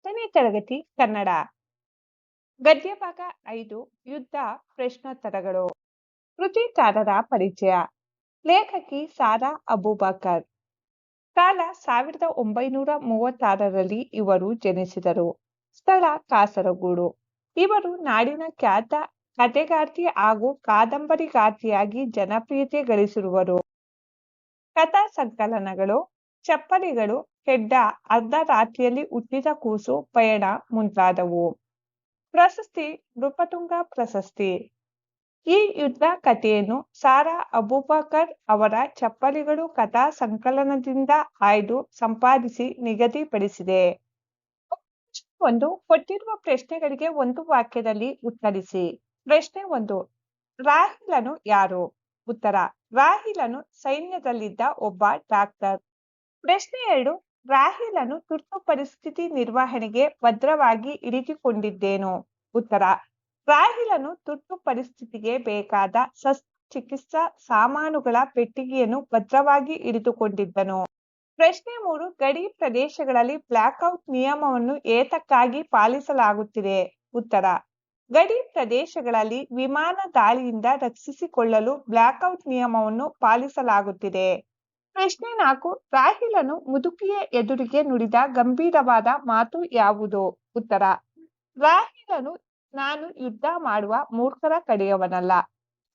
10ನೇ ತರಗತಿ ಕನ್ನಡ ಗದ್ಯ ಭಾಗ 5 ಯುದ್ಧ ಪ್ರಶ್ನೋತ್ತರಗಳು. ಕೃತಿಕಾರರ ಪರಿಚಯ. ಲೇಖಕಿ ಸಾರಾ ಅಬೂಬಕರ್. ಕಾಲ 1936ರಲ್ಲಿ ಇವರು ಜನಿಸಿದರು. ಸ್ಥಳ ಕಾಸರಗೋಡು. ಇವರು ನಾಡಿನ ಖ್ಯಾತ ಕಥೆಗಾರ್ತಿ ಹಾಗೂ ಕಾದಂಬರಿಗಾರ್ತಿಯಾಗಿ ಜನಪ್ರಿಯತೆ ಗಳಿಸಿರುವರು. ಕಥಾ ಸಂಕಲನಗಳು ಚಪ್ಪಲಿಗಳು, ಹೆಡ್ಡ, ಅರ್ಧ ರಾತ್ರಿಯಲ್ಲಿ ಹುಟ್ಟಿದ ಕೂಸು, ಪಯಣ ಮುಂತಾದವು. ಪ್ರಶಸ್ತಿ ನೃಪತುಂಗ ಪ್ರಶಸ್ತಿ. ಈ ಯುದ್ಧ ಕಥೆಯನ್ನು ಸಾರಾ ಅಬೂಬಕರ್ ಅವರ ಚಪ್ಪಲಿಗಳು ಕಥಾ ಸಂಕಲನದಿಂದ ಆಯ್ದು ಸಂಪಾದಿಸಿ ನಿಗದಿಪಡಿಸಿದೆ. ಒಂದು ಕೊಟ್ಟಿರುವ ಪ್ರಶ್ನೆಗಳಿಗೆ ಒಂದು ವಾಕ್ಯದಲ್ಲಿ ಉತ್ತರಿಸಿ. ಪ್ರಶ್ನೆ 1. ರಾಹಿಲನು ಯಾರು? ಉತ್ತರ: ರಾಹಿಲನು ಸೈನ್ಯದಲ್ಲಿದ್ದ ಒಬ್ಬ ಡಾಕ್ಟರ್. ಪ್ರಶ್ನೆ 2. ರಾಹಿಲನು ತುರ್ತು ಪರಿಸ್ಥಿತಿ ನಿರ್ವಹಣೆಗೆ ಭದ್ರವಾಗಿ ಇರಿದುಕೊಂಡಿದ್ದೇನು? ಉತ್ತರ: ರಾಹಿಲನು ತುರ್ತು ಪರಿಸ್ಥಿತಿಗೆ ಬೇಕಾದ ಶಸ್ತ್ರಚಿಕಿತ್ಸಾ ಸಾಮಾನುಗಳ ಪೆಟ್ಟಿಗೆಯನ್ನು ಭದ್ರವಾಗಿ ಇರಿದುಕೊಂಡಿದ್ದನು. ಪ್ರಶ್ನೆ 3. ಗಡಿ ಪ್ರದೇಶಗಳಲ್ಲಿ ಬ್ಲಾಕ್ಔಟ್ ನಿಯಮವನ್ನು ಏತಕ್ಕಾಗಿ ಪಾಲಿಸಲಾಗುತ್ತಿದೆ? ಉತ್ತರ: ಗಡಿ ಪ್ರದೇಶಗಳಲ್ಲಿ ವಿಮಾನ ದಾಳಿಯಿಂದ ರಕ್ಷಿಸಿಕೊಳ್ಳಲು ಬ್ಲಾಕ್ಔಟ್ ನಿಯಮವನ್ನು ಪಾಲಿಸಲಾಗುತ್ತಿದೆ. ಪ್ರಶ್ನೆ 4. ರಾಹಿಲನು ಮುದುಕಿಯ ಎದುರಿಗೆ ನುಡಿದ ಗಂಭೀರವಾದ ಮಾತು ಯಾವುದು? ಉತ್ತರ: ರಾಹಿಲನು ನಾನು ಯುದ್ಧ ಮಾಡುವ ಮೂರ್ಖರ ಕಡೆಯವನಲ್ಲ,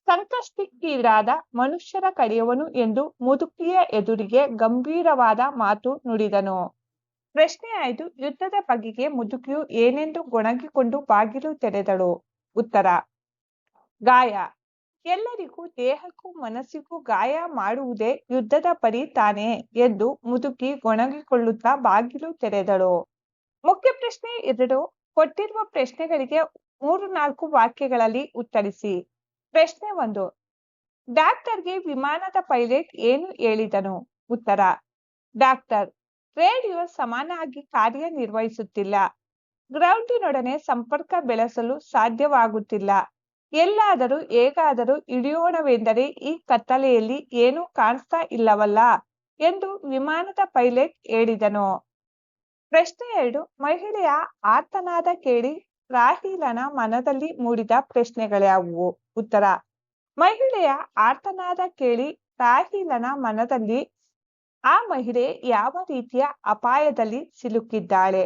ಸಂಕಷ್ಟಕ್ಕೀಡಾದ ಮನುಷ್ಯರ ಕಡೆಯವನು ಎಂದು ಮುದುಕಿಯ ಎದುರಿಗೆ ಗಂಭೀರವಾದ ಮಾತು ನುಡಿದನು. ಪ್ರಶ್ನೆ 5. ಯುದ್ಧದ ಬಗೆಗೆ ಮುದುಕಿಯು ಏನೆಂದು ಗೊಣಗಿಕೊಂಡು ಬಾಗಿಲು ತೆರೆದಳು? ಉತ್ತರ: ಗಾಯ. ಎಲ್ಲರಿಗೂ ದೇಹಕ್ಕೂ ಮನಸ್ಸಿಗೂ ಗಾಯ ಮಾಡುವುದೇ ಯುದ್ಧದ ಪರಿ ತಾನೆ ಎಂದು ಮುದುಕಿ ಗೊಣಗಿಕೊಳ್ಳುತ್ತಾ ಬಾಗಿಲು ತೆರೆದಳು. ಮುಖ್ಯ ಪ್ರಶ್ನೆ 2. ಕೊಟ್ಟಿರುವ ಪ್ರಶ್ನೆಗಳಿಗೆ 3-4 ವಾಕ್ಯಗಳಲ್ಲಿ ಉತ್ತರಿಸಿ. ಪ್ರಶ್ನೆ 1. ಡಾಕ್ಟರ್ಗೆ ವಿಮಾನದ ಪೈಲಟ್ ಏನು ಹೇಳಿದನು? ಉತ್ತರ: ಡಾಕ್ಟರ್, ರೇಡಿಯೋ ಸಮನಾಗಿ ಕಾರ್ಯನಿರ್ವಹಿಸುತ್ತಿಲ್ಲ. ಗ್ರೌಂಡಿನೊಡನೆ ಸಂಪರ್ಕ ಬೆಳೆಸಲು ಸಾಧ್ಯವಾಗುತ್ತಿಲ್ಲ. ಎಲ್ಲಾದರೂ ಹೇಗಾದರೂ ಇಳಿಯೋಣವೆಂದರೆ ಈ ಕತ್ತಲೆಯಲ್ಲಿ ಏನೂ ಕಾಣಿಸ್ತಾ ಇಲ್ಲವಲ್ಲ ಎಂದು ವಿಮಾನದ ಪೈಲಟ್ ಹೇಳಿದನು. ಪ್ರಶ್ನೆ 2. ಮಹಿಳೆಯ ಆರ್ತನಾದ ಕೇಳಿ ರಾಹಿಲನ ಮನದಲ್ಲಿ ಮೂಡಿದ ಪ್ರಶ್ನೆಗಳ್ಯಾವುವು? ಉತ್ತರ: ಮಹಿಳೆಯ ಆರ್ತನಾದ ಕೇಳಿ ರಾಹಿಲನ ಮನದಲ್ಲಿ ಆ ಮಹಿಳೆ ಯಾವ ರೀತಿಯ ಅಪಾಯದಲ್ಲಿ ಸಿಲುಕಿದ್ದಾಳೆ?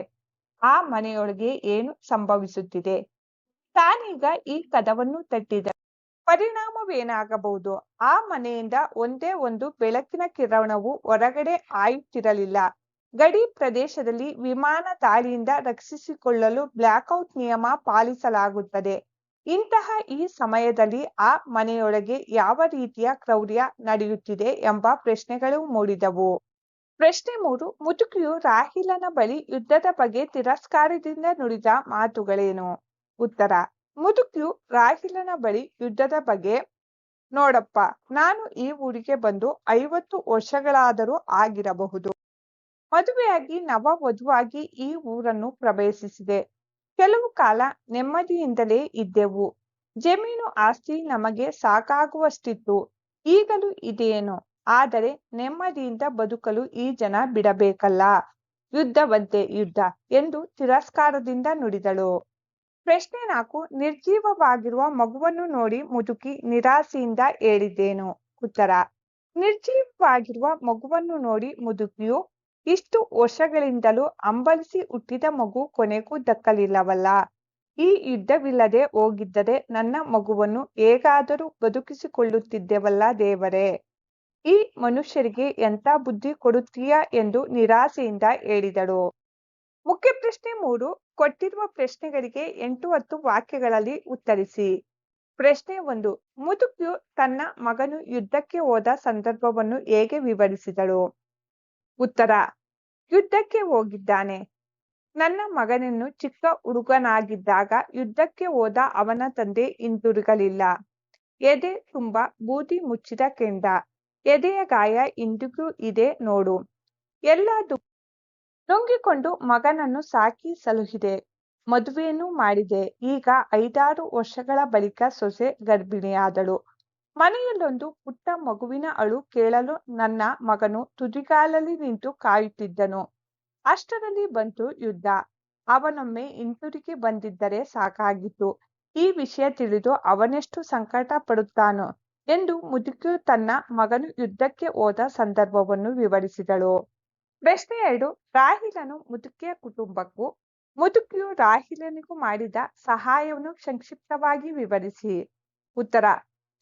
ಆ ಮನೆಯೊಳಗೆ ಏನು ಸಂಭವಿಸುತ್ತಿದೆ? ತಾನೀಗ ಈ ಕದವನ್ನು ತಟ್ಟಿದ ಪರಿಣಾಮವೇನಾಗಬಹುದು? ಆ ಮನೆಯಿಂದ ಒಂದೇ ಒಂದು ಬೆಳಕಿನ ಕಿರಣವು ಹೊರಗಡೆ ಹಾಯುತ್ತಿರಲಿಲ್ಲ. ಗಡಿ ಪ್ರದೇಶದಲ್ಲಿ ವಿಮಾನ ದಾಳಿಯಿಂದ ರಕ್ಷಿಸಿಕೊಳ್ಳಲು ಬ್ಲಾಕ್ಔಟ್ ನಿಯಮ ಪಾಲಿಸಲಾಗುತ್ತದೆ. ಇಂತಹ ಈ ಸಮಯದಲ್ಲಿ ಆ ಮನೆಯೊಳಗೆ ಯಾವ ರೀತಿಯ ಕ್ರೌರ್ಯ ನಡೆಯುತ್ತಿದೆ ಎಂಬ ಪ್ರಶ್ನೆಗಳು ಮೂಡಿದವು. ಪ್ರಶ್ನೆ 3. ಮುದುಕಿಯು ರಾಹಿಲನ ಬಳಿ ಯುದ್ಧದ ಬಗ್ಗೆ ತಿರಸ್ಕಾರದಿಂದ ನುಡಿದ ಮಾತುಗಳೇನು? ಉತ್ತರ: ಮುದುಕಿಯು ರಾಹಿಲನ ಬಳಿ ಯುದ್ಧದ ಬಗ್ಗೆ, ನೋಡಪ್ಪ, ನಾನು ಈ ಊರಿಗೆ ಬಂದು 50 ವರ್ಷಗಳಾದರೂ ಆಗಿರಬಹುದು. ಮದುವೆಯಾಗಿ ನವವಧುವಾಗಿ ಈ ಊರನ್ನು ಪ್ರವೇಶಿಸಿದೆ. ಕೆಲವು ಕಾಲ ನೆಮ್ಮದಿಯಿಂದಲೇ ಇದ್ದೆವು. ಜಮೀನು ಆಸ್ತಿ ನಮಗೆ ಸಾಕಾಗುವಷ್ಟಿತ್ತು. ಈಗಲೂ ಇದೆಯೇನೋ, ಆದರೆ ನೆಮ್ಮದಿಯಿಂದ ಬದುಕಲು ಈ ಜನ ಬಿಡಬೇಕಲ್ಲ. ಯುದ್ಧವಂತೆ ಯುದ್ಧ ಎಂದು ತಿರಸ್ಕಾರದಿಂದ ನುಡಿದಳು. ಪ್ರಶ್ನೆ 4. ನಿರ್ಜೀವವಾಗಿರುವ ಮಗುವನ್ನು ನೋಡಿ ಮುದುಕಿ ನಿರಾಸೆಯಿಂದ ಹೇಳಿದ್ದೇನು? ಉತ್ತರ: ನಿರ್ಜೀವವಾಗಿರುವ ಮಗುವನ್ನು ನೋಡಿ ಮುದುಕಿಯು, ಇಷ್ಟು ವರ್ಷಗಳಿಂದಲೂ ಹಂಬಲಿಸಿ ಹುಟ್ಟಿದ ಮಗು ಕೊನೆಗೂ ದಕ್ಕಲಿಲ್ಲವಲ್ಲ. ಈ ಯುದ್ಧವಿಲ್ಲದೆ ಹೋಗಿದ್ದರೆ ನನ್ನ ಮಗುವನ್ನು ಹೇಗಾದರೂ ಬದುಕಿಸಿಕೊಳ್ಳುತ್ತಿದ್ದೆವಲ್ಲ ದೇವರೇ. ಈ ಮನುಷ್ಯರಿಗೆ ಎಂಥ ಬುದ್ಧಿ ಕೊಡುತ್ತೀಯಾ ಎಂದು ನಿರಾಸೆಯಿಂದ ಹೇಳಿದಳು. ಮುಖ್ಯ ಪ್ರಶ್ನೆ 3. ಕೊಟ್ಟಿರುವ ಪ್ರಶ್ನೆಗಳಿಗೆ 8-10 ವಾಕ್ಯಗಳಲ್ಲಿ ಉತ್ತರಿಸಿ. ಪ್ರಶ್ನೆ 1. ಮುದುಕಿಯು ತನ್ನ ಮಗನು ಯುದ್ಧಕ್ಕೆ ಹೋದ ಸಂದರ್ಭವನ್ನು ಹೇಗೆ ವಿವರಿಸಿದಳು? ಉತ್ತರ: ಯುದ್ಧಕ್ಕೆ ಹೋಗಿದ್ದಾನೆ. ನನ್ನ ಮಗನನ್ನು ಚಿಕ್ಕ ಹುಡುಗನಾಗಿದ್ದಾಗ ಯುದ್ಧಕ್ಕೆ ಹೋದ ಅವನ ತಂದೆ ಹಿಂದಿರುಗಲಿಲ್ಲ. ಎದೆ ತುಂಬ ಬೂದಿ ಮುಚ್ಚಿದ ಕೆಂಡ. ಎದೆಯ ಗಾಯ ಇಂದಿಗೂ ಇದೆ ನೋಡು. ಎಲ್ಲ ನುಂಗಿಕೊಂಡು ಮಗನನ್ನು ಸಾಕಿ ಸಲುಹಿದೆ. ಮದುವೆಯನ್ನೂ ಮಾಡಿದೆ. ಈಗ 5-6 ವರ್ಷಗಳ ಬಳಿಕ ಸೊಸೆ ಗರ್ಭಿಣಿಯಾದಳು. ಮನೆಯಲ್ಲೊಂದು ಪುಟ್ಟ ಮಗುವಿನ ಅಳು ಕೇಳಲು ನನ್ನ ಮಗನು ತುದಿಗಾಲಲ್ಲಿ ನಿಂತು ಕಾಯುತ್ತಿದ್ದನು. ಅಷ್ಟರಲ್ಲಿ ಬಂತು ಯುದ್ಧ. ಅವನೊಮ್ಮೆ ಹಿಂತಿರುಗಿ ಬಂದಿದ್ದರೆ ಸಾಕಾಗಿತ್ತು. ಈ ವಿಷಯ ತಿಳಿದು ಅವನೆಷ್ಟು ಸಂಕಟ ಪಡುತ್ತಾನೋ ಎಂದು ಮುದುಕಿಯು ತನ್ನ ಮಗನು ಯುದ್ಧಕ್ಕೆ ಹೋದ ಸಂದರ್ಭವನ್ನು ವಿವರಿಸಿದಳು. ಪ್ರಶ್ನೆ 2. ರಾಹಿಲನು ಮುದುಕಿಯ ಕುಟುಂಬಕ್ಕೂ ಮುದುಕಿಯು ರಾಹಿಲನಿಗೂ ಮಾಡಿದ ಸಹಾಯವನ್ನು ಸಂಕ್ಷಿಪ್ತವಾಗಿ ವಿವರಿಸಿ. ಉತ್ತರ.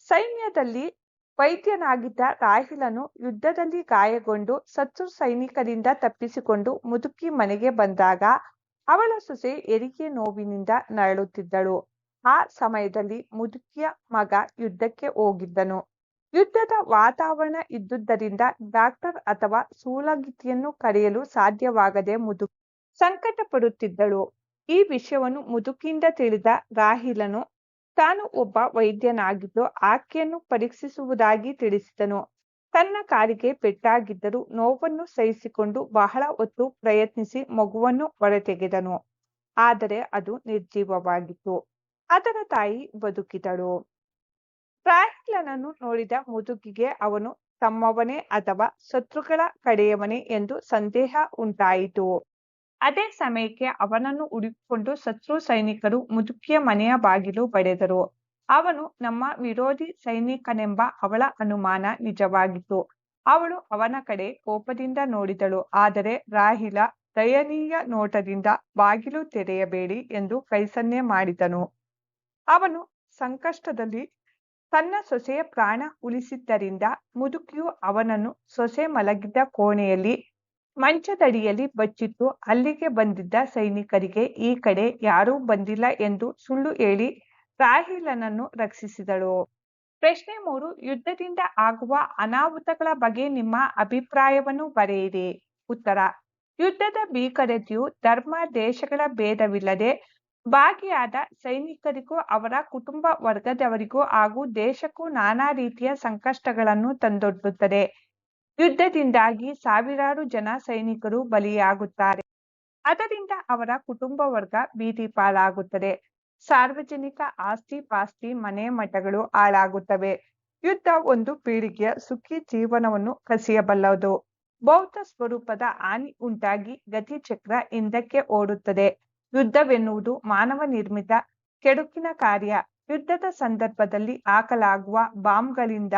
ಸೈನ್ಯದಲ್ಲಿ ವೈದ್ಯನಾಗಿದ್ದ ರಾಹಿಲನು ಯುದ್ಧದಲ್ಲಿ ಗಾಯಗೊಂಡು ಶತ್ರು ಸೈನಿಕರಿಂದ ತಪ್ಪಿಸಿಕೊಂಡು ಮುದುಕಿ ಮನೆಗೆ ಬಂದಾಗ ಅವಳ ಸೊಸೆ ಹೆರಿಗೆ ನೋವಿನಿಂದ ನರಳುತ್ತಿದ್ದಳು. ಆ ಸಮಯದಲ್ಲಿ ಮುದುಕಿಯ ಮಗ ಯುದ್ಧಕ್ಕೆ ಹೋಗಿದ್ದನು. ಯುದ್ಧದ ವಾತಾವರಣ ಇದ್ದುದರಿಂದ ಡಾಕ್ಟರ್ ಅಥವಾ ಸೂಲಗಿತ್ತಿಯನ್ನು ಕರೆಯಲು ಸಾಧ್ಯವಾಗದೆ ಮುದುಕಿ ಸಂಕಟ ಪಡುತ್ತಿದ್ದಳು. ಈ ವಿಷಯವನ್ನು ಮುದುಕಿಯಿಂದ ತಿಳಿದ ರಾಹಿಲನು ತಾನು ಒಬ್ಬ ವೈದ್ಯನಾಗಿದ್ದು ಆಕೆಯನ್ನು ಪರೀಕ್ಷಿಸುವುದಾಗಿ ತಿಳಿಸಿದನು. ತನ್ನ ಕಾಲಿಗೆ ಪೆಟ್ಟಾಗಿದ್ದರೂ ನೋವನ್ನು ಸಹಿಸಿಕೊಂಡು ಬಹಳ ಹೊತ್ತು ಪ್ರಯತ್ನಿಸಿ ಮಗುವನ್ನು ಹೊರತೆಗೆದನು. ಆದರೆ ಅದು ನಿರ್ಜೀವವಾಗಿತ್ತು. ಅದರ ತಾಯಿ ಬದುಕಿದಳು. ರಾಹಿಲನನ್ನು ನೋಡಿದ ಮುದುಕಿಗೆ ಅವನು ತಮ್ಮವನೇ ಅಥವಾ ಶತ್ರುಗಳ ಕಡೆಯವನೇ ಎಂದು ಸಂದೇಹ ಉಂಟಾಯಿತು. ಅದೇ ಸಮಯಕ್ಕೆ ಅವನನ್ನು ಹುಡುಕಿಕೊಂಡು ಶತ್ರು ಸೈನಿಕರು ಮುದುಕಿಯ ಮನೆಯ ಬಾಗಿಲು ಬಡಿದರು. ಅವನು ನಮ್ಮ ವಿರೋಧಿ ಸೈನಿಕನೆಂಬ ಅವಳ ಅನುಮಾನ ನಿಜವಾಗಿತ್ತು. ಅವಳು ಅವನ ಕಡೆ ಕೋಪದಿಂದ ನೋಡಿದಳು. ಆದರೆ ರಾಹಿಲ ದಯನೀಯ ನೋಟದಿಂದ ಬಾಗಿಲು ತೆರೆಯಬೇಡಿ ಎಂದು ಕೈಸನ್ನೆ ಮಾಡಿದನು. ಅವನು ಸಂಕಷ್ಟದಲ್ಲಿ ತನ್ನ ಸೊಸೆಯ ಪ್ರಾಣ ಉಳಿಸಿದ್ದರಿಂದ ಮುದುಕಿಯು ಅವನನ್ನು ಸೊಸೆ ಮಲಗಿದ್ದ ಕೋಣೆಯಲ್ಲಿ ಮಂಚದಡಿಯಲ್ಲಿ ಬಚ್ಚಿಟ್ಟು ಅಲ್ಲಿಗೆ ಬಂದಿದ್ದ ಸೈನಿಕರಿಗೆ ಈ ಕಡೆ ಯಾರೂ ಬಂದಿಲ್ಲ ಎಂದು ಸುಳ್ಳು ಹೇಳಿ ರಾಹಿಲನನ್ನು ರಕ್ಷಿಸಿದಳು. ಪ್ರಶ್ನೆ 3. ಯುದ್ಧದಿಂದ ಆಗುವ ಅನಾಹುತಗಳ ಬಗ್ಗೆ ನಿಮ್ಮ ಅಭಿಪ್ರಾಯವನ್ನು ಬರೆಯಿರಿ. ಉತ್ತರ. ಯುದ್ಧದ ಭೀಕರತೆಯು ಧರ್ಮ ದೇಶಗಳ ಭೇದವಿಲ್ಲದೆ ಭಾಗಿಯಾದ ಸೈನಿಕರಿಗೂ ಅವರ ಕುಟುಂಬ ವರ್ಗದವರಿಗೂ ಹಾಗೂ ದೇಶಕ್ಕೂ ನಾನಾ ರೀತಿಯ ಸಂಕಷ್ಟಗಳನ್ನು ತಂದೊಡ್ಡುತ್ತದೆ. ಯುದ್ಧದಿಂದಾಗಿ ಸಾವಿರಾರು ಜನ ಸೈನಿಕರು ಬಲಿಯಾಗುತ್ತಾರೆ. ಅದರಿಂದ ಅವರ ಕುಟುಂಬ ವರ್ಗ ಬೀದಿ ಪಾಲಾಗುತ್ತದೆ. ಸಾರ್ವಜನಿಕ ಆಸ್ತಿ ಪಾಸ್ತಿ ಮನೆ ಮಠಗಳು ಹಾಳಾಗುತ್ತವೆ. ಯುದ್ಧ ಒಂದು ಪೀಳಿಗೆಯ ಸುಖಿ ಜೀವನವನ್ನು ಕಸಿಯಬಲ್ಲದು. ಭೌತ ಸ್ವರೂಪದ ಹಾನಿ ಉಂಟಾಗಿ ಗತಿಚಕ್ರ ಹಿಂದಕ್ಕೆ ಓಡುತ್ತದೆ. ಯುದ್ಧವೆನ್ನುವುದು ಮಾನವ ನಿರ್ಮಿತ ಕೆಡುಕಿನ ಕಾರ್ಯ. ಯುದ್ಧದ ಸಂದರ್ಭದಲ್ಲಿ ಹಾಕಲಾಗುವ ಬಾಂಬ್ಗಳಿಂದ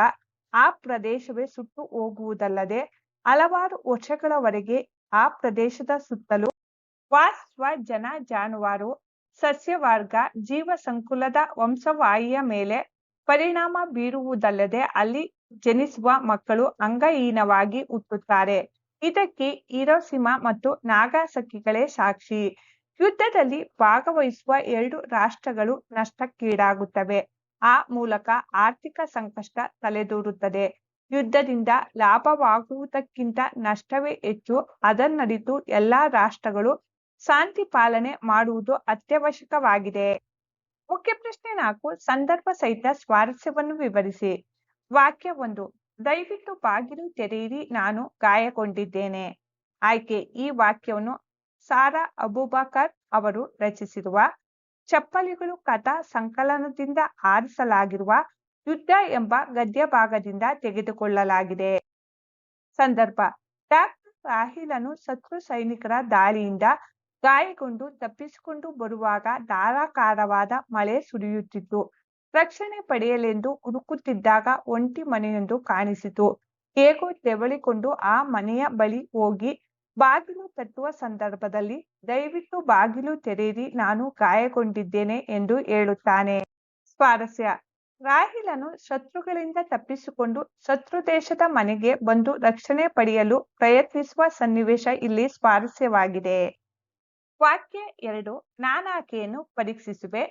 ಆ ಪ್ರದೇಶವೇ ಸುಟ್ಟು ಹೋಗುವುದಲ್ಲದೆ ಹಲವಾರು ವರ್ಷಗಳವರೆಗೆ ಆ ಪ್ರದೇಶದ ಸುತ್ತಲೂ ವಾಸಿಸುವ ಜನ ಜಾನುವಾರು ಸಸ್ಯವರ್ಗ ಜೀವ ಸಂಕುಲದ ವಂಶವಾಹಿಯ ಮೇಲೆ ಪರಿಣಾಮ ಬೀರುವುದಲ್ಲದೆ ಅಲ್ಲಿ ಜನಿಸುವ ಮಕ್ಕಳು ಅಂಗಹೀನವಾಗಿ ಹುಟ್ಟುತ್ತಾರೆ. ಇದಕ್ಕೆ ಹಿರೋಶಿಮಾ ಮತ್ತು ನಾಗಾಸಾಕಿಗಳೇ ಸಾಕ್ಷಿ. ಯುದ್ಧದಲ್ಲಿ ಭಾಗವಹಿಸುವ 2 ರಾಷ್ಟ್ರಗಳು ನಷ್ಟಕ್ಕೀಡಾಗುತ್ತವೆ. ಆ ಮೂಲಕ ಆರ್ಥಿಕ ಸಂಕಷ್ಟ ತಲೆದೂರುತ್ತದೆ. ಯುದ್ಧದಿಂದ ಲಾಭವಾಗುವುದಕ್ಕಿಂತ ನಷ್ಟವೇ ಹೆಚ್ಚು. ಅದನ್ನರಿತು ಎಲ್ಲಾ ರಾಷ್ಟ್ರಗಳು ಶಾಂತಿ ಪಾಲನೆ ಮಾಡುವುದು ಅತ್ಯವಶ್ಯಕವಾಗಿದೆ. ಮುಖ್ಯ ಪ್ರಶ್ನೆ 4. ಸಂದರ್ಭ ಸಹಿತ ಸ್ವಾರಸ್ಯವನ್ನು ವಿವರಿಸಿ. ವಾಕ್ಯ 1. ದಯವಿಟ್ಟು ಬಾಗಿಲು ತೆರೆಯಿರಿ, ನಾನು ಗಾಯಗೊಂಡಿದ್ದೇನೆ. ಆಯ್ಕೆ. ಈ ವಾಕ್ಯವನ್ನು ಸಾರಾ ಅಬೂಬಕರ್ ಅವರು ರಚಿಸಿರುವ ಚಪ್ಪಲಿಗಳು ಕಥಾ ಸಂಕಲನದಿಂದ ಆರಿಸಲಾಗಿರುವ ಯುದ್ಧ ಎಂಬ ಗದ್ಯ ಭಾಗದಿಂದ ತೆಗೆದುಕೊಳ್ಳಲಾಗಿದೆ. ಸಂದರ್ಭ. ಡಾಕ್ಟರ್ ರಾಹಿಲನು ಶತ್ರು ಸೈನಿಕರ ದಾಳಿಯಿಂದ ಗಾಯಗೊಂಡು ತಪ್ಪಿಸಿಕೊಂಡು ಬರುವಾಗ ಧಾರಾಕಾರವಾದ ಮಳೆ ಸುರಿಯುತ್ತಿತ್ತು. ರಕ್ಷಣೆ ಪಡೆಯಲೆಂದು ಹುಡುಕುತ್ತಿದ್ದಾಗ ಒಂಟಿ ಮನೆಯೊಂದು ಕಾಣಿಸಿತು. ಹೇಗೋ ತೆವಳಿಕೊಂಡು ಆ ಮನೆಯ ಬಳಿ ಹೋಗಿ ಬಾಗಿಲು ತಟ್ಟುವ ಸಂದರ್ಭದಲ್ಲಿ ದಯವಿಟ್ಟು ಬಾಗಿಲು ತೆರೆಯಿರಿ, ನಾನು ಗಾಯಗೊಂಡಿದ್ದೇನೆ ಎಂದು ಹೇಳುತ್ತಾನೆ. ಸ್ವಾರಸ್ಯ. ರಾಹಿಲನು ಶತ್ರುಗಳಿಂದ ತಪ್ಪಿಸಿಕೊಂಡು ಶತ್ರು ದೇಶದ ಮನೆಗೆ ಬಂದು ರಕ್ಷಣೆ ಪಡೆಯಲು ಪ್ರಯತ್ನಿಸುವ ಸನ್ನಿವೇಶ ಇಲ್ಲಿ ಸ್ವಾರಸ್ಯವಾಗಿದೆ. ವಾಕ್ಯ 2. ನಾನಾಕೆಯನ್ನು ಪರೀಕ್ಷಿಸುವೆ,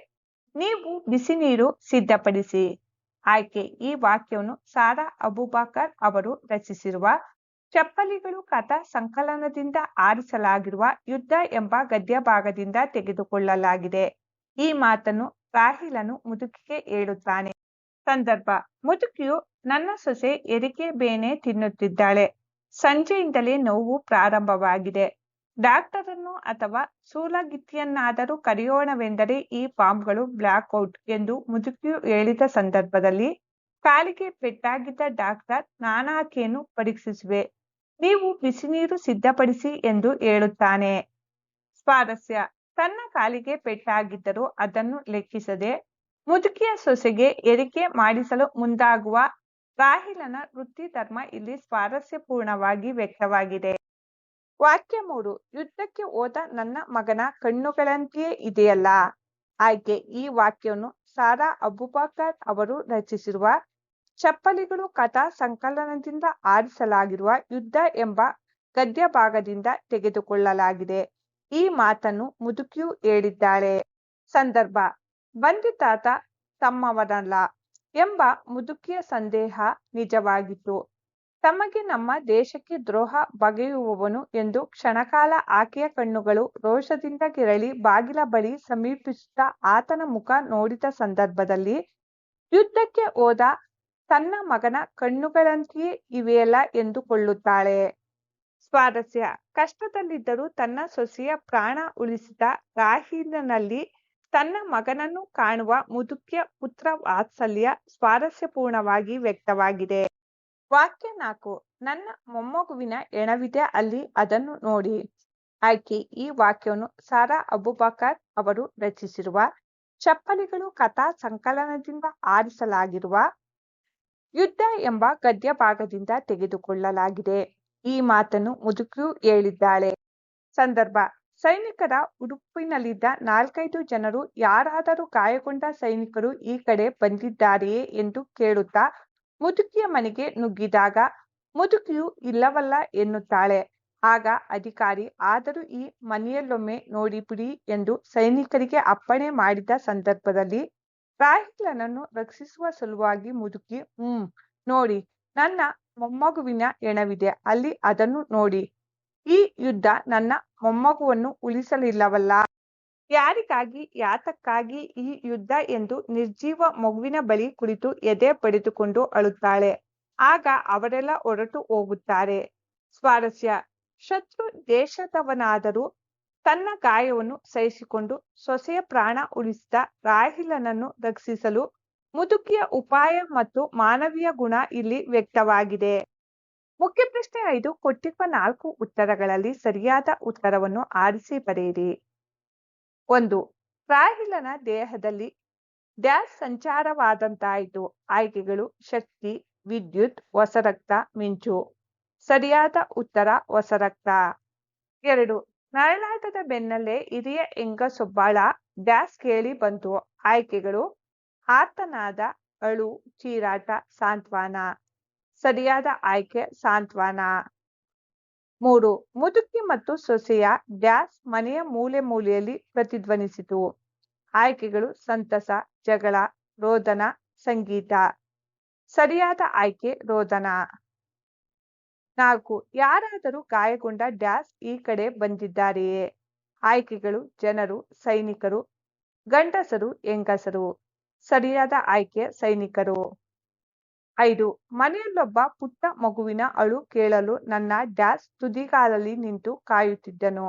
ನೀವು ಬಿಸಿ ನೀರು ಸಿದ್ಧಪಡಿಸಿ. ಆಯ್ಕೆ. ಈ ವಾಕ್ಯವನ್ನು ಸಾರಾ ಅಬೂಬಕರ್ ಅವರು ರಚಿಸಿರುವ ಚಪ್ಪಲಿಗಳು ಕಥಾ ಸಂಕಲನದಿಂದ ಆರಿಸಲಾಗಿರುವ ಯುದ್ಧ ಎಂಬ ಗದ್ಯ ಭಾಗದಿಂದ ತೆಗೆದುಕೊಳ್ಳಲಾಗಿದೆ. ಈ ಮಾತನ್ನು ರಾಹಿಲನು ಮುದುಕಿಗೆ ಹೇಳುತ್ತಾನೆ. ಸಂದರ್ಭ. ಮುದುಕಿಯು ನನ್ನ ಸೊಸೆ ಹೆರಿಗೆ ಬೇನೆ ತಿನ್ನುತ್ತಿದ್ದಾಳೆ. ಸಂಜೆಯಿಂದಲೇ ನೋವು ಪ್ರಾರಂಭವಾಗಿದೆ. ಡಾಕ್ಟರನ್ನು ಅಥವಾ ಸೂಲಗಿತ್ತಿಯನ್ನಾದರೂ ಕರೆಯೋಣವೆಂದರೆ ಈ ಬಾಂಬ್ಗಳು ಬ್ಲಾಕ್ಔಟ್ ಎಂದು ಮುದುಕಿಯು ಹೇಳಿದ ಸಂದರ್ಭದಲ್ಲಿ ಕಾಲಿಗೆ ಪೆಟ್ಟಾಗಿದ್ದ ಡಾಕ್ಟರ್ ನಾನಾಕೆಯನ್ನು ಪರೀಕ್ಷಿಸುವೆ, ನೀವು ಬಿಸಿನೀರು ಸಿದ್ಧಪಡಿಸಿ ಎಂದು ಹೇಳುತ್ತಾನೆ. ಸ್ವಾರಸ್ಯ. ತನ್ನ ಕಾಲಿಗೆ ಪೆಟ್ಟಾಗಿದ್ದರೂ ಅದನ್ನು ಲೆಕ್ಕಿಸದೆ ಮುದುಕಿಯ ಸೊಸೆಗೆ ಹೆರಿಗೆ ಮಾಡಿಸಲು ಮುಂದಾಗುವ ರಾಹಿಲನ ವೃತ್ತಿ ಧರ್ಮ ಇಲ್ಲಿ ಸ್ವಾರಸ್ಯಪೂರ್ಣವಾಗಿ ವ್ಯಕ್ತವಾಗಿದೆ. ವಾಕ್ಯ 3. ಯುದ್ಧಕ್ಕೆ ಹೋದ ನನ್ನ ಮಗನ ಕಣ್ಣುಗಳಂತೆಯೇ ಇದೆಯಲ್ಲ. ಆಯ್ಕೆ. ಈ ವಾಕ್ಯವನ್ನು ಸಾರಾ ಅಬುಬಕರ್ ಅವರು ರಚಿಸಿರುವ ಚಪ್ಪಲಿಗಳು ಕಥಾ ಸಂಕಲನದಿಂದ ಆರಿಸಲಾಗಿರುವ ಯುದ್ಧ ಎಂಬ ಗದ್ಯ ಭಾಗದಿಂದ ತೆಗೆದುಕೊಳ್ಳಲಾಗಿದೆ. ಈ ಮಾತನ್ನು ಮುದುಕಿಯು ಹೇಳಿದ್ದಾಳೆ. ಸಂದರ್ಭ: ಬಂಧಿತಾತ ತಮ್ಮವನಲ್ಲ ಎಂಬ ಮುದುಕಿಯ ಸಂದೇಹ ನಿಜವಾಗಿತ್ತು. ತಮಗೆ ನಮ್ಮ ದೇಶಕ್ಕೆ ದ್ರೋಹ ಬಗೆಯುವವನು ಎಂದು ಕ್ಷಣಕಾಲ ಆಕೆಯ ಕಣ್ಣುಗಳು ರೋಷದಿಂದ ಕೆರಳಿ ಬಾಗಿಲ ಬಳಿ ಸಮೀಪಿಸುತ್ತಾ ಆತನ ಮುಖ ನೋಡಿದ ಸಂದರ್ಭದಲ್ಲಿ ಯುದ್ಧಕ್ಕೆ ಹೋದ ತನ್ನ ಮಗನ ಕಣ್ಣುಗಳಂತೆಯೇ ಇವೆಯಲ್ಲ ಎಂದುಕೊಳ್ಳುತ್ತಾಳೆ. ಸ್ವಾರಸ್ಯ: ಕಷ್ಟದಲ್ಲಿದ್ದರೂ ತನ್ನ ಸೊಸೆಯ ಪ್ರಾಣ ಉಳಿಸಿದ ರಾಹಿಲನಲ್ಲಿ ತನ್ನ ಮಗನನ್ನು ಕಾಣುವ ಮುದುಕಿಯ ಪುತ್ರ ವಾತ್ಸಲ್ಯ ಸ್ವಾರಸ್ಯಪೂರ್ಣವಾಗಿ ವ್ಯಕ್ತವಾಗಿದೆ. ವಾಕ್ಯ 4. ನನ್ನ ಮೊಮ್ಮಗುವಿನ ಹೆಣವಿದೆ ಅಲ್ಲಿ, ಅದನ್ನು ನೋಡಿ. ಆಯ್ಕೆ. ಈ ವಾಕ್ಯವನ್ನು ಸಾರಾ ಅಬುಬಕರ್ ಅವರು ರಚಿಸಿರುವ ಚಪ್ಪಲಿಗಳು ಕಥಾ ಸಂಕಲನದಿಂದ ಆರಿಸಲಾಗಿರುವ ಯುದ್ಧ ಎಂಬ ಗದ್ಯ ಭಾಗದಿಂದ ತೆಗೆದುಕೊಳ್ಳಲಾಗಿದೆ. ಈ ಮಾತನ್ನು ಮುದುಕಿಯು ಹೇಳಿದ್ದಾಳೆ. ಸಂದರ್ಭ: ಸೈನಿಕರ ಉಡುಪಿನಲ್ಲಿದ್ದ 4-5 ಜನರು ಯಾರಾದರೂ ಗಾಯಗೊಂಡ ಸೈನಿಕರು ಈ ಕಡೆ ಬಂದಿದ್ದಾರೆಯೇ ಎಂದು ಕೇಳುತ್ತಾ ಮುದುಕಿಯ ಮನೆಗೆ ನುಗ್ಗಿದಾಗ ಮುದುಕಿಯು ಇಲ್ಲವಲ್ಲ ಎನ್ನುತ್ತಾಳೆ. ಆಗ ಅಧಿಕಾರಿ, ಆದರೂ ಈ ಮನೆಯಲ್ಲೊಮ್ಮೆ ನೋಡಿಬಿಡಿ ಎಂದು ಸೈನಿಕರಿಗೆ ಅಪ್ಪಣೆ ಮಾಡಿದ ಸಂದರ್ಭದಲ್ಲಿ ರಾಹಿಲನನ್ನು ರಕ್ಷಿಸುವ ಸಲುವಾಗಿ ಮುದುಕಿ, ನೋಡಿ, ನನ್ನ ಮೊಮ್ಮಗುವಿನ ಹೆಣವಿದೆ ಅಲ್ಲಿ, ಅದನ್ನು ನೋಡಿ. ಈ ಯುದ್ಧ ನನ್ನ ಮೊಮ್ಮಗುವನ್ನು ಉಳಿಸಲಿಲ್ಲವಲ್ಲ. ಯಾರಿಗಾಗಿ, ಯಾತಕ್ಕಾಗಿ ಈ ಯುದ್ಧ ಎಂದು ನಿರ್ಜೀವ ಮಗುವಿನ ಬಳಿ ಕುಳಿತು ಎದೆ ಬಡಿದುಕೊಂಡು ಅಳುತ್ತಾಳೆ. ಆಗ ಅವರೆಲ್ಲ ಹೊರಟು ಹೋಗುತ್ತಾರೆ. ಸ್ವಾರಸ್ಯ: ಶತ್ರು ದೇಶದವನಾದರೂ ತನ್ನ ಗಾಯವನ್ನು ಸಹಿಸಿಕೊಂಡು ಸೊಸೆಯ ಪ್ರಾಣ ಉಳಿಸಿದ ರಾಹಿಲನನ್ನು ರಕ್ಷಿಸಲು ಮುದುಕಿಯ ಉಪಾಯ ಮತ್ತು ಮಾನವೀಯ ಗುಣ ಇಲ್ಲಿ ವ್ಯಕ್ತವಾಗಿದೆ. ಮುಖ್ಯ ಪ್ರಶ್ನೆ 5. ಕೊಟ್ಟಿರುವ 4 ಉತ್ತರಗಳಲ್ಲಿ ಸರಿಯಾದ ಉತ್ತರವನ್ನು ಆರಿಸಿ ಬರೆಯಿರಿ. 1. ರಾಹಿಲನ ದೇಹದಲ್ಲಿ ಡ್ಯಾಶ್ ಸಂಚಾರವಾದಂತಾಯಿತು. ಆಯ್ಕೆಗಳು: ಶಕ್ತಿ, ವಿದ್ಯುತ್, ಹೊಸ ರಕ್ತ, ಮಿಂಚು. ಸರಿಯಾದ ಉತ್ತರ ಹೊಸ ರಕ್ತ. 2. ನರಳಾಟದ ಬೆನ್ನಲ್ಲೇ ಹಿರಿಯ ಹೆಂಗಸೊಬ್ಬಳ ಡ್ಯಾಶ್ ಕೇಳಿ ಬಂತು. ಆಯ್ಕೆಗಳು: ಆರ್ತನಾದ, ಅಳು, ಚೀರಾಟ, ಸಾಂತ್ವನ. ಸರಿಯಾದ ಆಯ್ಕೆ ಸಾಂತ್ವನ. 3. ಮುದುಕಿ ಮತ್ತು ಸೊಸೆಯ ಡ್ಯಾಶ್ ಮನೆಯ ಮೂಲೆ ಮೂಲೆಯಲ್ಲಿ ಪ್ರತಿಧ್ವನಿಸಿತು. ಆಯ್ಕೆಗಳು: ಸಂತಸ, ಜಗಳ, ರೋದನ, ಸಂಗೀತ. ಸರಿಯಾದ ಆಯ್ಕೆ ರೋದನ. 4. ಯಾರಾದರೂ ಗಾಯಗೊಂಡ ಡ್ಯಾಶ್ ಈ ಕಡೆ ಬಂದಿದ್ದಾರೆಯೇ. ಆಯ್ಕೆಗಳು: ಜನರು, ಸೈನಿಕರು, ಗಂಡಸರು, ಹೆಂಗಸರು. ಸರಿಯಾದ ಆಯ್ಕೆ ಸೈನಿಕರು. 5. ಮನೆಯಲ್ಲೊಬ್ಬ ಪುಟ್ಟ ಮಗುವಿನ ಅಳು ಕೇಳಲು ನನ್ನ ಡ್ಯಾಶ್ ತುದಿಗಾಲಲ್ಲಿ ನಿಂತು ಕಾಯುತ್ತಿದ್ದನು.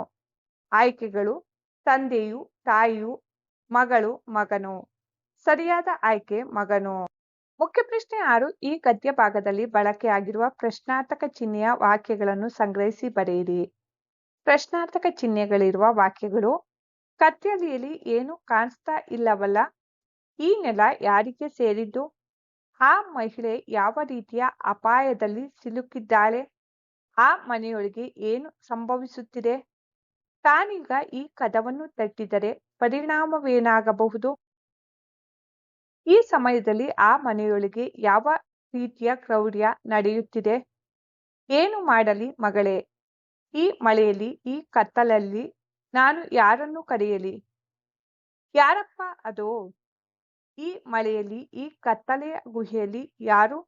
ಆಯ್ಕೆಗಳು: ತಂದೆಯು, ತಾಯಿಯು, ಮಗಳು, ಮಗನು. ಸರಿಯಾದ ಆಯ್ಕೆ ಮಗನು. ಮುಖ್ಯ ಪ್ರಶ್ನೆ 6. ಈ ಗದ್ಯ ಭಾಗದಲ್ಲಿ ಬಳಕೆಯಾಗಿರುವ ಪ್ರಶ್ನಾರ್ಥಕ ಚಿಹ್ನೆಯ ವಾಕ್ಯಗಳನ್ನು ಸಂಗ್ರಹಿಸಿ ಬರೆಯಿರಿ. ಪ್ರಶ್ನಾರ್ಥಕ ಚಿಹ್ನೆಗಳಿರುವ ವಾಕ್ಯಗಳು: ಕತ್ತಲೆಯಲ್ಲಿ ಏನು ಕಾಣಿಸ್ತಾ ಇಲ್ಲವಲ್ಲ. ಈ ನೆಲ ಯಾರಿಗೆ ಸೇರಿದ್ದು. ಆ ಮಹಿಳೆ ಯಾವ ರೀತಿಯ ಅಪಾಯದಲ್ಲಿ ಸಿಲುಕಿದ್ದಾಳೆ. ಆ ಮನೆಯೊಳಗೆ ಏನು ಸಂಭವಿಸುತ್ತಿದೆ. ತಾನೀಗ ಈ ಕದವನ್ನು ತಟ್ಟಿದರೆ ಪರಿಣಾಮವೇನಾಗಬಹುದು. ಈ ಸಮಯದಲ್ಲಿ ಆ ಮನೆಯೊಳಗೆ ಯಾವ ರೀತಿಯ ಕ್ರೌರ್ಯ ನಡೆಯುತ್ತಿದೆ. ಏನು ಮಾಡಲಿ ಮಗಳೇ. ಈ ಮಳೆಯಲ್ಲಿ, ಈ ಕತ್ತಲಲ್ಲಿ ನಾನು ಯಾರನ್ನು ಕರೆಯಲಿ. ಯಾರಪ್ಪ ಅದೋ. ಈ ಮಳೆಯಲ್ಲಿ, ಈ ಕತ್ತಲೆಯ ಗುಹೆಯಲ್ಲಿ ಯಾರು.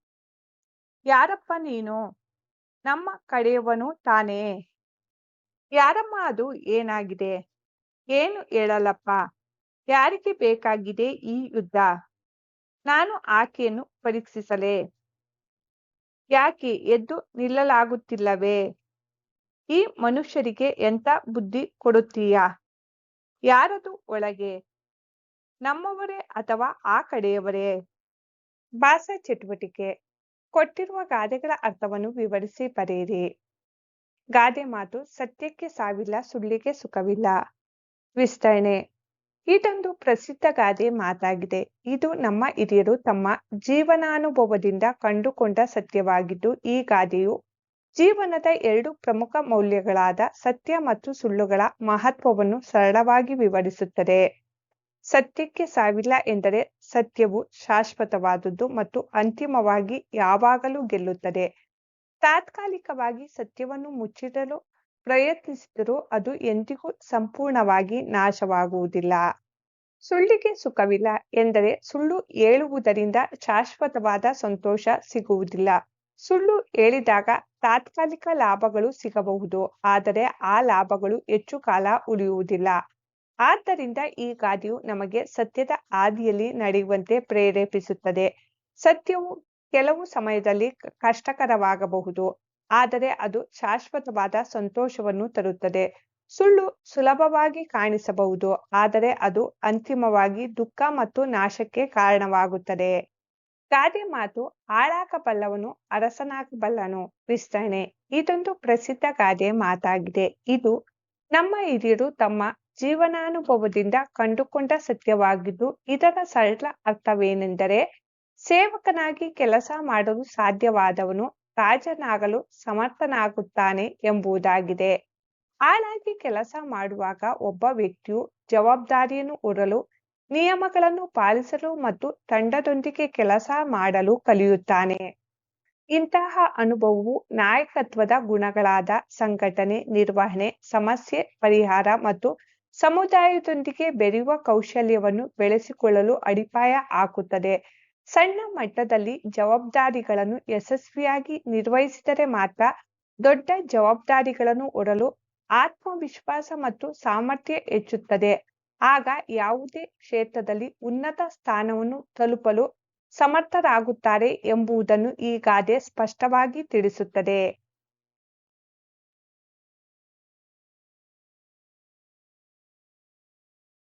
ಯಾರಪ್ಪ ನೀನು. ನಮ್ಮ ಕಡೆಯವನು ತಾನೇ. ಯಾರಮ್ಮ ಅದು. ಏನಾಗಿದೆ. ಏನು ಹೇಳಲಪ್ಪ. ಯಾರಿಗೆ ಬೇಕಾಗಿದೆ ಈ ಯುದ್ಧ. ನಾನು ಆಕೆಯನ್ನು ಪರೀಕ್ಷಿಸಲೇ. ಯಾಕೆ ಎದ್ದು ನಿಲ್ಲಲಾಗುತ್ತಿಲ್ಲವೇ. ಈ ಮನುಷ್ಯರಿಗೆ ಎಂಥ ಬುದ್ಧಿ ಕೊಡುತ್ತೀಯಾ. ಯಾರದು ಒಳಗೆ. ನಮ್ಮವರೇ ಅಥವಾ ಆ ಕಡೆಯವರೇ. ಭಾಷಾ ಚಟುವಟಿಕೆ. ಕೊಟ್ಟಿರುವ ಗಾದೆಗಳ ಅರ್ಥವನ್ನು ವಿವರಿಸಿ ಬರೆಯಿರಿ. ಗಾದೆ ಮಾತು: ಸತ್ಯಕ್ಕೆ ಸಾವಿಲ್ಲ, ಸುಳ್ಳಿಗೆ ಸುಖವಿಲ್ಲ. ವಿಸ್ತರಣೆ. ಇದೊಂದು ಪ್ರಸಿದ್ಧ ಗಾದೆ ಮಾತಾಗಿದೆ. ಇದು ನಮ್ಮ ಹಿರಿಯರು ತಮ್ಮ ಜೀವನಾನುಭವದಿಂದ ಕಂಡುಕೊಂಡ ಸತ್ಯವಾಗಿದ್ದು, ಈ ಗಾದೆಯು ಜೀವನದ ಎರಡು ಪ್ರಮುಖ ಮೌಲ್ಯಗಳಾದ ಸತ್ಯ ಮತ್ತು ಸುಳ್ಳುಗಳ ಮಹತ್ವವನ್ನು ಸರಳವಾಗಿ ವಿವರಿಸುತ್ತದೆ. ಸತ್ಯಕ್ಕೆ ಸಾವಿಲ್ಲ ಎಂದರೆ ಸತ್ಯವು ಶಾಶ್ವತವಾದುದು ಮತ್ತು ಅಂತಿಮವಾಗಿ ಯಾವಾಗಲೂ ಗೆಲ್ಲುತ್ತದೆ. ತಾತ್ಕಾಲಿಕವಾಗಿ ಸತ್ಯವನ್ನು ಮುಚ್ಚಿಡಲು ಪ್ರಯತ್ನಿಸಿದರೂ ಅದು ಎಂದಿಗೂ ಸಂಪೂರ್ಣವಾಗಿ ನಾಶವಾಗುವುದಿಲ್ಲ. ಸುಳ್ಳಿಗೆ ಸುಖವಿಲ್ಲ ಎಂದರೆ ಸುಳ್ಳು ಹೇಳುವುದರಿಂದ ಶಾಶ್ವತವಾದ ಸಂತೋಷ ಸಿಗುವುದಿಲ್ಲ. ಸುಳ್ಳು ಹೇಳಿದಾಗ ತಾತ್ಕಾಲಿಕ ಲಾಭಗಳು ಸಿಗಬಹುದು, ಆದರೆ ಆ ಲಾಭಗಳು ಹೆಚ್ಚು ಕಾಲ ಉಳಿಯುವುದಿಲ್ಲ. ಆದ್ದರಿಂದ ಈ ಗಾದೆಯು ನಮಗೆ ಸತ್ಯದ ಹಾದಿಯಲ್ಲಿ ನಡೆಯುವಂತೆ ಪ್ರೇರೇಪಿಸುತ್ತದೆ. ಸತ್ಯವು ಕೆಲವು ಸಮಯದಲ್ಲಿ ಕಷ್ಟಕರವಾಗಬಹುದು, ಆದರೆ ಅದು ಶಾಶ್ವತವಾದ ಸಂತೋಷವನ್ನು ತರುತ್ತದೆ. ಸುಳ್ಳು ಸುಲಭವಾಗಿ ಕಾಣಿಸಬಹುದು, ಆದರೆ ಅದು ಅಂತಿಮವಾಗಿ ದುಃಖ ಮತ್ತು ನಾಶಕ್ಕೆ ಕಾರಣವಾಗುತ್ತದೆ. ಗಾದೆ ಮಾತು ಹಾಳಾಗಬಲ್ಲವನು ಅರಸನಾಗಬಲ್ಲನು. ವಿಸ್ತರಣೆ. ಇದೊಂದು ಪ್ರಸಿದ್ಧ ಗಾದೆ ಮಾತಾಗಿದೆ. ಇದು ನಮ್ಮ ಹಿರಿಯರು ತಮ್ಮ ಜೀವನಾನುಭವದಿಂದ ಕಂಡುಕೊಂಡ ಸತ್ಯವಾಗಿದ್ದು, ಇದರ ಸರಳ ಅರ್ಥವೇನೆಂದರೆ ಸೇವಕನಾಗಿ ಕೆಲಸ ಮಾಡಲು ಸಾಧ್ಯವಾದವನು ರಾಜನಾಗಲು ಸಮರ್ಥನಾಗುತ್ತಾನೆ ಎಂಬುದಾಗಿದೆ. ಹಾಳಾಗಿ ಕೆಲಸ ಮಾಡುವಾಗ ಒಬ್ಬ ವ್ಯಕ್ತಿಯು ಜವಾಬ್ದಾರಿಯನ್ನು ಹೊರಲು, ನಿಯಮಗಳನ್ನು ಪಾಲಿಸಲು ಮತ್ತು ತಂಡದೊಂದಿಗೆ ಕೆಲಸ ಮಾಡಲು ಕಲಿಯುತ್ತಾನೆ. ಇಂತಹ ಅನುಭವವು ನಾಯಕತ್ವದ ಗುಣಗಳಾದ ಸಂಘಟನೆ, ನಿರ್ವಹಣೆ, ಸಮಸ್ಯೆ ಪರಿಹಾರ ಮತ್ತು ಸಮುದಾಯದೊಂದಿಗೆ ಬೆರೆಯುವ ಕೌಶಲ್ಯವನ್ನು ಬೆಳೆಸಿಕೊಳ್ಳಲು ಅಡಿಪಾಯ ಹಾಕುತ್ತದೆ. ಸಣ್ಣ ಮಟ್ಟದಲ್ಲಿ ಜವಾಬ್ದಾರಿಗಳನ್ನು ಯಶಸ್ವಿಯಾಗಿ ನಿರ್ವಹಿಸಿದರೆ ಮಾತ್ರ ದೊಡ್ಡ ಜವಾಬ್ದಾರಿಗಳನ್ನು ಹೊರಲು ಆತ್ಮವಿಶ್ವಾಸ ಮತ್ತು ಸಾಮರ್ಥ್ಯ ಹೆಚ್ಚುತ್ತದೆ. ಆಗ ಯಾವುದೇ ಕ್ಷೇತ್ರದಲ್ಲಿ ಉನ್ನತ ಸ್ಥಾನವನ್ನು ತಲುಪಲು ಸಮರ್ಥರಾಗುತ್ತಾರೆ ಎಂಬುದನ್ನು ಈ ಗಾದೆ ಸ್ಪಷ್ಟವಾಗಿ ತಿಳಿಸುತ್ತದೆ.